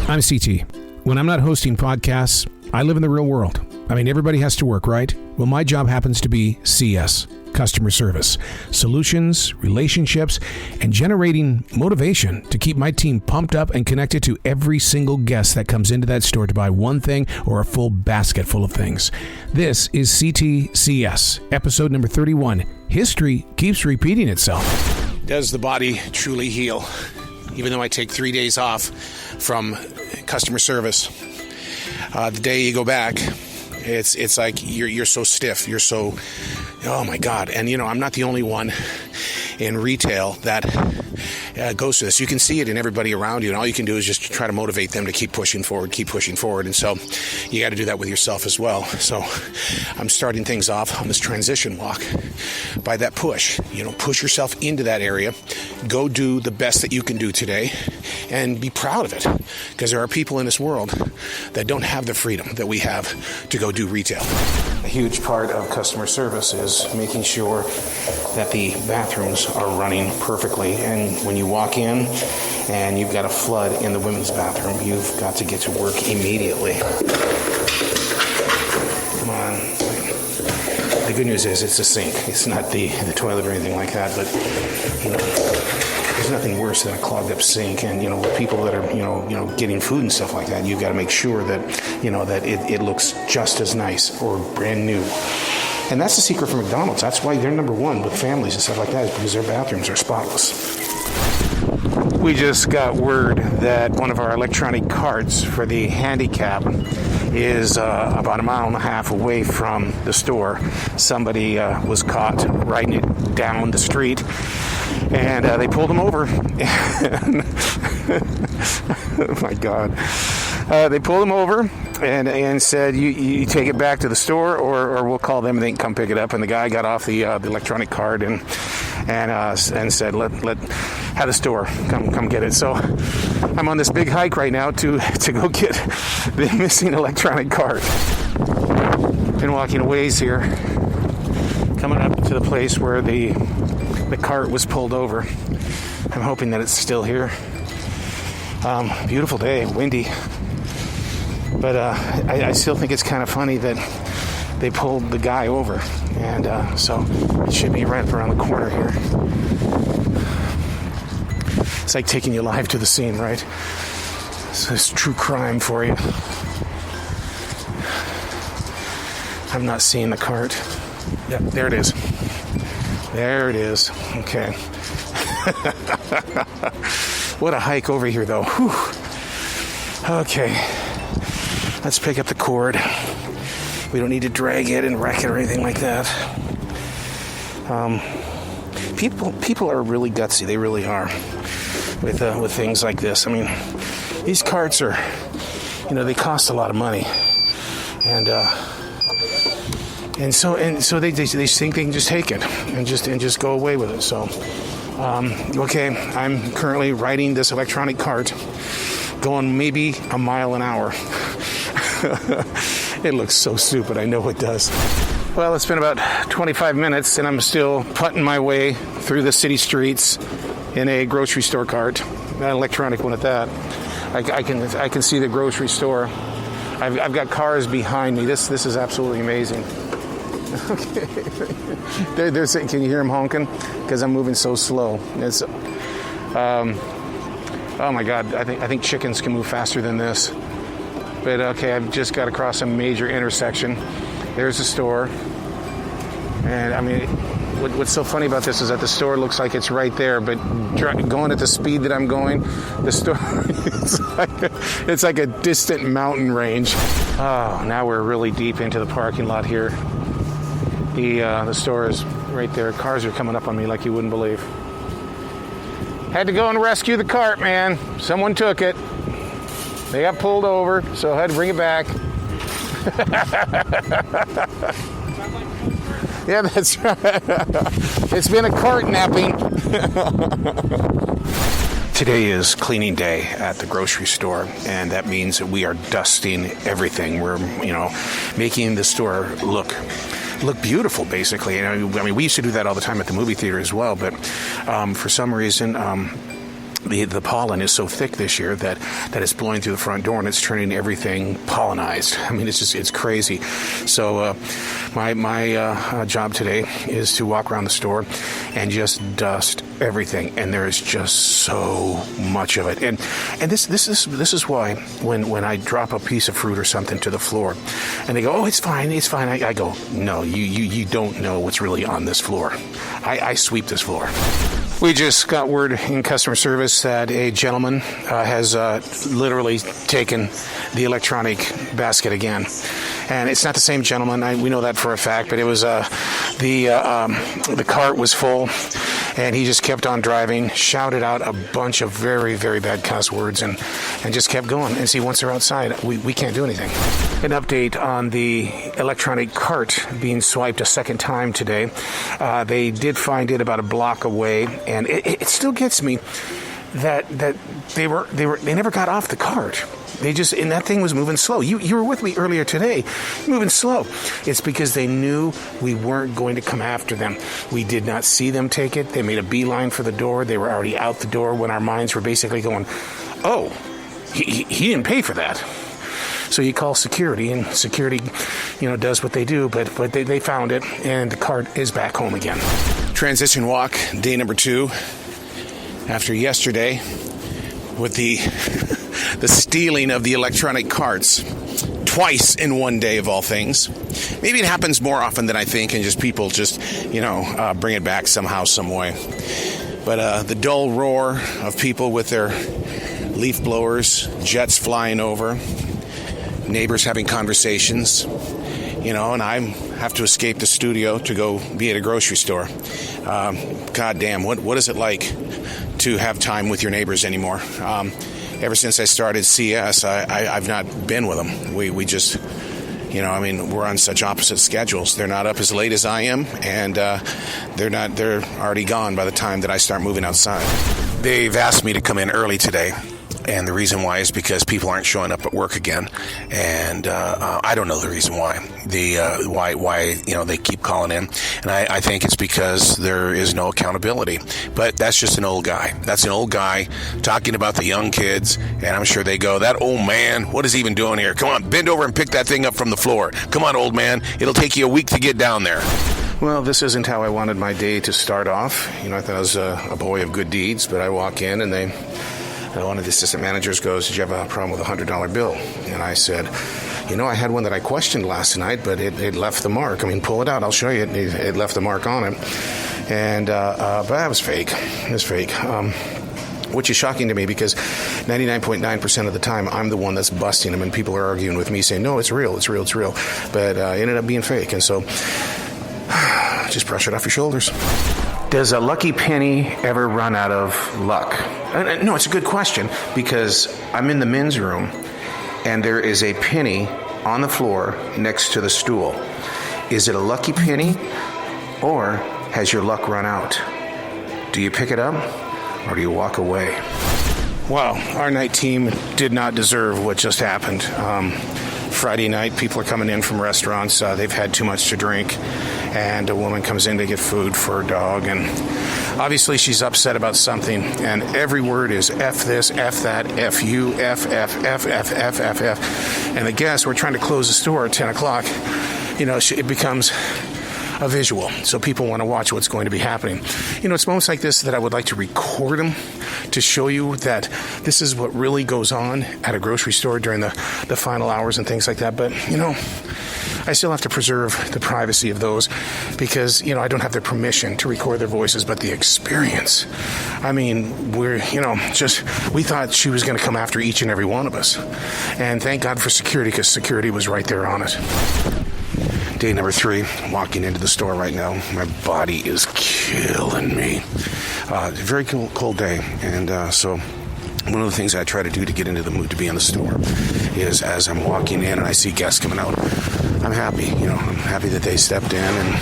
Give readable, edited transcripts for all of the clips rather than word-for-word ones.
I'm CT. When I'm not hosting podcasts, I live in the real world. I mean, everybody has to work, right? Well, my job happens to be CS, customer service, solutions, relationships, and generating motivation to keep my team pumped up and connected to every single guest that comes into that store to buy one thing or a full basket full of things. This is C.T.C.S, episode number 31. History keeps repeating itself. Does the body truly heal? Even though I take 3 days off from customer service, the day you go back, it's like you're so stiff. You're so, oh my God. And you know, I'm not the only one in retail that goes through this. You can see it in everybody around you, and all you can do is just try to motivate them to keep pushing forward. And so you got to do that with yourself as well. So I'm starting things off on this transition walk by that push. You know, push yourself into that area. Go do the best that you can do today and be proud of it, because there are people in this world that don't have the freedom that we have to go do retail. A huge part of customer service is making sure that the bathrooms are running perfectly. And when you walk in and you've got a flood in the women's bathroom, you've got to get to work immediately. Come on. The good news is it's a sink. It's not the toilet or anything like that, but you know, there's nothing worse than a clogged up sink. And you know, people that are you know getting food and stuff like that, you've got to make sure that you know that it looks just as nice or brand new. And that's the secret for McDonald's. That's why they're number one with families and stuff like that, is because their bathrooms are spotless. We just got word that one of our electronic carts for the handicap is about 1.5 miles away from the store. Somebody was caught riding it down the street, and they pulled him over. Oh my God. They pulled him over and said, you take it back to the store, or we'll call them and they can come pick it up. And the guy got off the electronic card and said, let have the store come get it. So I'm on this big hike right now to go get the missing electronic card. Been walking a ways here, coming up to the place where the cart was pulled over. I'm hoping that it's still here. Beautiful day, windy. But I still think it's kind of funny that they pulled the guy over. And so it should be right around the corner here. It's like taking you live to the scene, right? So it's true crime for you. I'm not seeing the cart. Yeah, there it is. There it is. Okay. What a hike over here, though. Whew. Okay. Let's pick up the cord. We don't need to drag it and wreck it or anything like that. People are really gutsy. They really are with things like this. I mean, these carts are, you know, they cost a lot of money, and so they think they can just take it and just go away with it. So, okay, I'm currently riding this electronic cart, going maybe 1 mile an hour. It looks so stupid. I know it does. Well, it's been about 25 minutes, and I'm still putting my way through the city streets in a grocery store cart, an electronic one at that. I can see the grocery store. I've got cars behind me. This is absolutely amazing. Okay, they're saying, can you hear them honking? Because I'm moving so slow. It's oh my God. I think chickens can move faster than this. But okay, I've just got across a major intersection. There's the store. And I mean, what's so funny about this is that the store looks like it's right there, but going at the speed that I'm going, the store, it's like a distant mountain range. Oh, now we're really deep into the parking lot here. The store is right there. Cars are coming up on me like you wouldn't believe. Had to go and rescue the cart, man. Someone took it. They got pulled over, so I had to bring it back. Yeah, that's right. It's been a cart napping. Today is cleaning day at the grocery store, and that means that we are dusting everything. We're, making the store look beautiful, basically. I mean, we used to do that all the time at the movie theater as well, but for some reason, the pollen is so thick this year that it's blowing through the front door and it's turning everything pollenized. I mean, it's crazy. So my job today is to walk around the store and just dust everything, and there is just so much of it. And this is why when I drop a piece of fruit or something to the floor, and they go, "Oh, it's fine." I go, "No, you don't know what's really on this floor. I sweep this floor." We just got word in customer service that a gentleman has literally taken the electronic basket again. And it's not the same gentleman. We know that for a fact, but it was the cart was full, and he just kept on driving, shouted out a bunch of very, very bad cuss words, and just kept going. And see, once they're outside, we can't do anything. An update on the electronic cart being swiped a second time today. They did find it about a block away, and it still gets me that they never got off the cart. And that thing was moving slow. You were with me earlier today, moving slow. It's because they knew we weren't going to come after them. We did not see them take it. They made a beeline for the door. They were already out the door when our minds were basically going, "Oh, he didn't pay for that." So you call security, and security, does what they do, but they found it, and the cart is back home again. Transition walk, day number 2. After yesterday, with the stealing of the electronic carts, twice in one day of all things. Maybe it happens more often than I think, and just people bring it back somehow, some way. But the dull roar of people with their leaf blowers, jets flying over, neighbors having conversations, and I have to escape the studio to go be at a grocery store. God damn, what is it like to have time with your neighbors anymore? Ever since I started C.S, I've not been with them. We just, we're on such opposite schedules. They're not up as late as I am, and they're already gone by the time that I start moving outside. They've asked me to come in early today. And the reason why is because people aren't showing up at work again, and I don't know the reason why. Why they keep calling in, and I think it's because there is no accountability. But that's just an old guy. That's an old guy talking about the young kids, and I'm sure they go, "That old man, what is he even doing here? Come on, bend over and pick that thing up from the floor. Come on, old man, it'll take you a week to get down there." Well, this isn't how I wanted my day to start off. I thought I was a boy of good deeds, but I walk in and one of the assistant managers goes, "Did you have a problem with a $100 bill?" And I said, I had one that I questioned last night, but it left the mark. Pull it out. I'll show you. It left the mark on it. And but that was fake. It was fake. Which is shocking to me because 99.9% of the time, I'm the one that's busting them, and people are arguing with me saying, "No, it's real, it's real, it's real." But it ended up being fake. And so just brush it off your shoulders. Does a lucky penny ever run out of luck? No, it's a good question because I'm in the men's room and there is a penny on the floor next to the stool. Is it a lucky penny or has your luck run out? Do you pick it up or do you walk away? Wow, our night team did not deserve what just happened. Friday night, people are coming in from restaurants. They've had too much to drink, and a woman comes in to get food for her dog, and obviously she's upset about something, and every word is F this, F that, F you, F, F, F, F, F, F, F. And I guess we're trying to close the store at 10 o'clock. It becomes a visual, so people want to watch what's going to be happening. It's moments like this that I would like to record them to show you that this is what really goes on at a grocery store during the final hours and things like that. But, I still have to preserve the privacy of those because, I don't have their permission to record their voices, but the experience. We thought she was going to come after each and every one of us. And thank God for security, because security was right there on it. Day number 3, walking into the store right now. My body is killing me. Very cold day, and so one of the things I try to do to get into the mood to be in the store is as I'm walking in and I see guests coming out, I'm happy. I'm happy that they stepped in and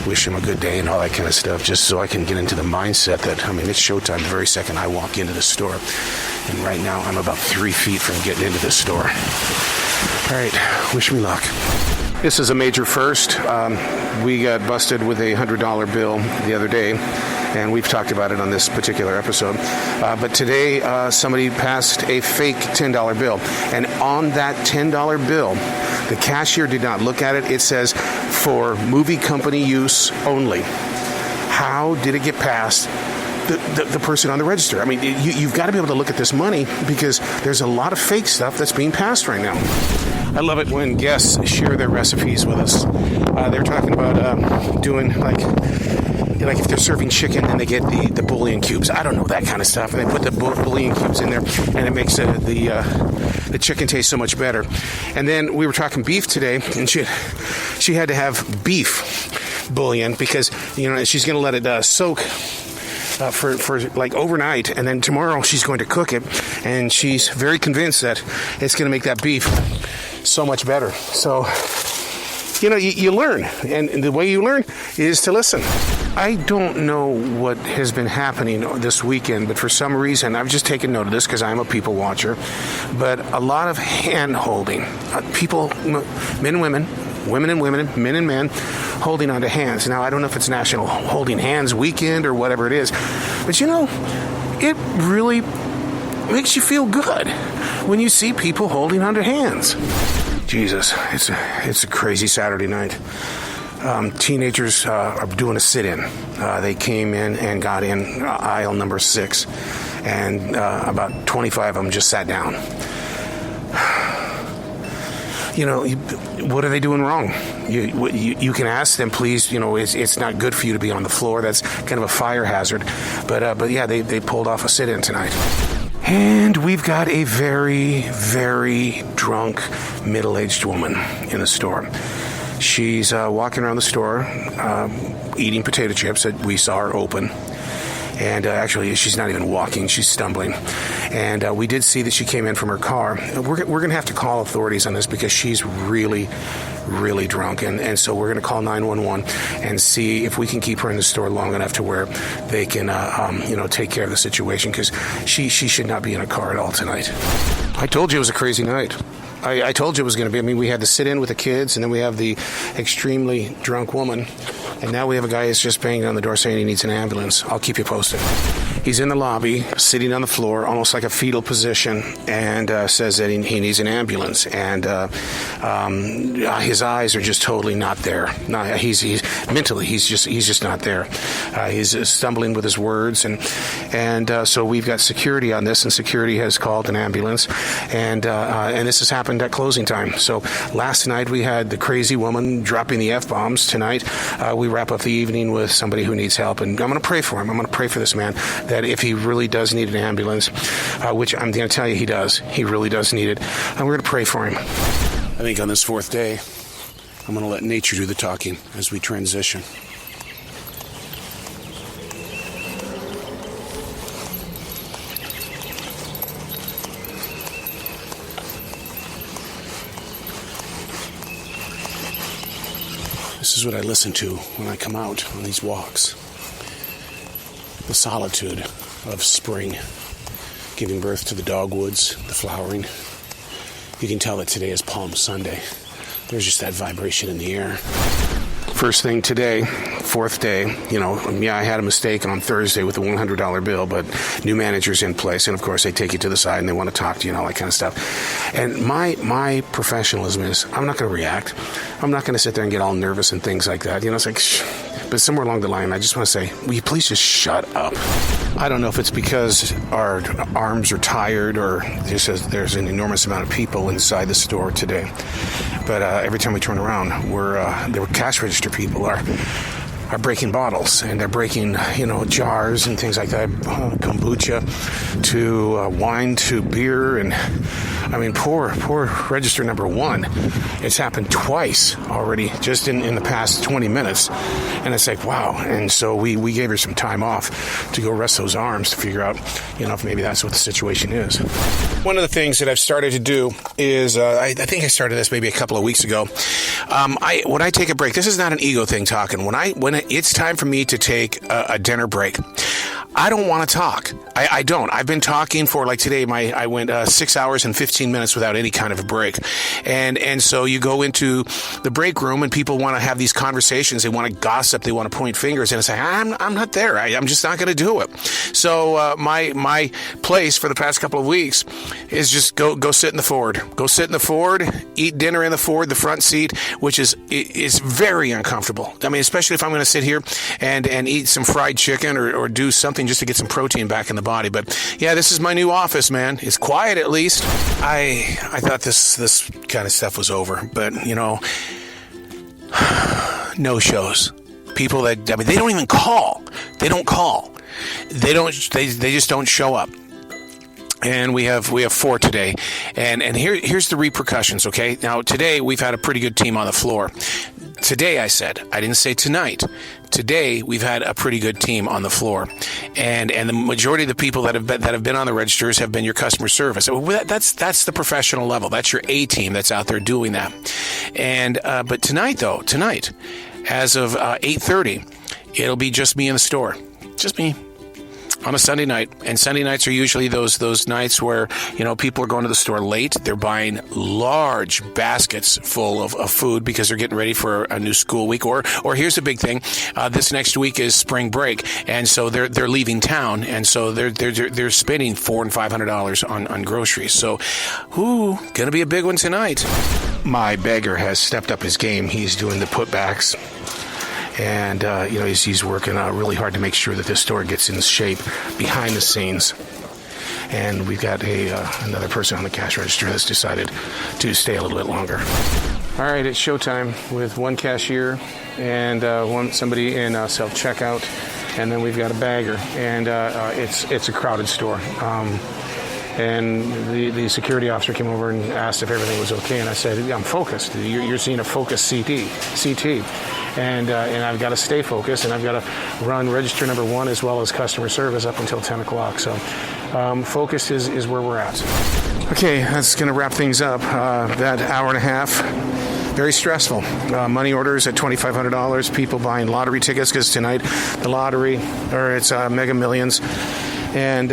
wish them a good day and all that kind of stuff, just so I can get into the mindset that, it's showtime the very second I walk into the store. And right now I'm about 3 feet from getting into the store. All right, wish me luck. This is a major first. We got busted with a $100 bill the other day, and we've talked about it on this particular episode. But today, somebody passed a fake $10 bill, and on that $10 bill, the cashier did not look at it. It says, for movie company use only. How did it get past the person on the register? I mean, you've got to be able to look at this money, because there's a lot of fake stuff that's being passed right now. I love it when guests share their recipes with us. They're talking about doing like if they're serving chicken and they get the bouillon cubes. I don't know, that kind of stuff. And they put the bouillon cubes in there, and it makes the chicken taste so much better. And then we were talking beef today, and she had to have beef bouillon, because she's going to let it soak for like overnight, and then tomorrow she's going to cook it, and she's very convinced that it's going to make that beef so much better. So you learn, and the way you learn is to listen. I don't know what has been happening this weekend, but for some reason, I've just taken note of this because I'm a people watcher, but a lot of hand-holding. People, men and women, women and women, men and men, holding onto hands. Now, I don't know if it's National Holding Hands Weekend or whatever it is, but it really makes you feel good when you see people holding onto hands. Jesus, it's a crazy Saturday night. Teenagers are doing a sit-in. They came in and got in aisle number 6, and about 25 of them just sat down. What are they doing wrong? You can ask them, please. It's not good for you to be on the floor. That's kind of a fire hazard. But yeah, they pulled off a sit-in tonight. And we've got a very, very drunk, middle-aged woman in the store. She's walking around the store, eating potato chips that we saw her open. And actually, she's not even walking. She's stumbling. And we did see that she came in from her car. We're going to have to call authorities on this, because she's really, really drunk. And so we're going to call 911 and see if we can keep her in the store long enough to where they can, take care of the situation, because she should not be in a car at all tonight. I told you it was a crazy night. I told you it was going to be. I mean, we had the sit-in with the kids, and then we have the extremely drunk woman, and now we have a guy who's just banging on the door saying he needs an ambulance. I'll keep you posted. He's in the lobby, sitting on the floor, almost like a fetal position, and says that he needs an ambulance. And his eyes are just totally not there. No, he's mentally, he's just not there. He's stumbling with his words, and so we've got security on this, and security has called an ambulance, and this has happened at closing time. So last night we had the crazy woman dropping the F-bombs. Tonight we wrap up the evening with somebody who needs help, and I'm going to pray for him. I'm going to pray for this man, that if he really does need an ambulance, which I'm going to tell you he does, he really does need it, and we're going to pray for him. I think on this 4th day, I'm going to let nature do the talking as we transition. This is what I listen to when I come out on these walks. The solitude of spring, giving birth to the dogwoods, the flowering. You can tell that today is Palm Sunday. There's just that vibration in the air. First thing today, 4th day, I had a mistake on Thursday with a $100 bill, but new manager's in place, and of course they take you to the side and they want to talk to you and all that kind of stuff. And my professionalism is, I'm not going to react. I'm not going to sit there and get all nervous and things like that. It's like, but somewhere along the line, I just want to say, will you please just shut up? I don't know if it's because our arms are tired or there's an enormous amount of people inside the store today. But every time we turn around, there were cash register people are breaking bottles, and they're breaking, jars and things like that, kombucha to wine to beer, and I mean, poor register number 1. It's happened twice already, just in the past 20 minutes, and it's like, wow. And so we gave her some time off to go rest those arms to figure out, if maybe that's what the situation is. One of the things that I've started to do is, I think I started this maybe a couple of weeks ago. When I take a break, this is not an ego thing talking. When it's time for me to take a dinner break, I don't want to talk. I don't. I've been talking for, like today, I went 6 hours and 15 minutes without any kind of a break. And so you go into the break room and people want to have these conversations. They want to gossip. They want to point fingers. And it's like, I'm not there. I'm just not going to do it. So my place for the past couple of weeks is just go sit in the Ford. Go sit in the Ford, eat dinner in the Ford, the front seat, which is very uncomfortable. I mean, especially if I'm going to sit here and eat some fried chicken or do something just to get some protein back in the body. But yeah, this is my new office, man. It's quiet at least. I thought this kind of stuff was over, but no shows. People that, I mean, they don't even call. They don't call. They just don't show up. And we have 4 today. And here's the repercussions, okay? Now, today we've had a pretty good team on the floor. Today, I said. I didn't say tonight. Today, we've had a pretty good team on the floor. And the majority of the people that have been on the registers have been your customer service. That's the professional level. That's your A team that's out there doing that. And but tonight, as of 8:30, it'll be just me in the store. Just me. On a Sunday night. And Sunday nights are usually those nights where, people are going to the store late. They're buying large baskets full of food because they're getting ready for a new school week. Or here's the big thing. This next week is spring break. And so they're leaving town. And so they're spending $400 and $500 on groceries. So, gonna be a big one tonight. My beggar has stepped up his game. He's doing the putbacks. And, he's working really hard to make sure that this store gets in shape behind the scenes. And we've got another person on the cash register that's decided to stay a little bit longer. All right, it's showtime with one cashier and somebody in self-checkout. And then we've got a bagger. And it's a crowded store. And the security officer came over and asked if everything was okay. And I said, I'm focused. You're seeing a focused CT. And I've got to stay focused, and I've got to run register number 1 as well as customer service up until 10 o'clock. So focus is where we're at. Okay, that's going to wrap things up. That hour and a half, very stressful. Money orders at $2,500. People buying lottery tickets because tonight the lottery, or it's Mega Millions. And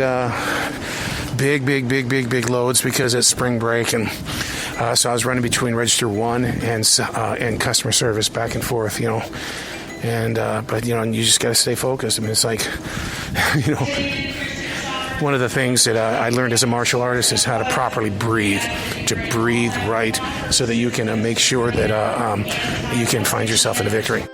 big loads because it's spring break. And so I was running between register 1 and customer service back and forth, and but you just got to stay focused. I mean, it's like, one of the things that I learned as a martial artist is how to properly breathe, to breathe right, so that you can make sure that you can find yourself in a victory.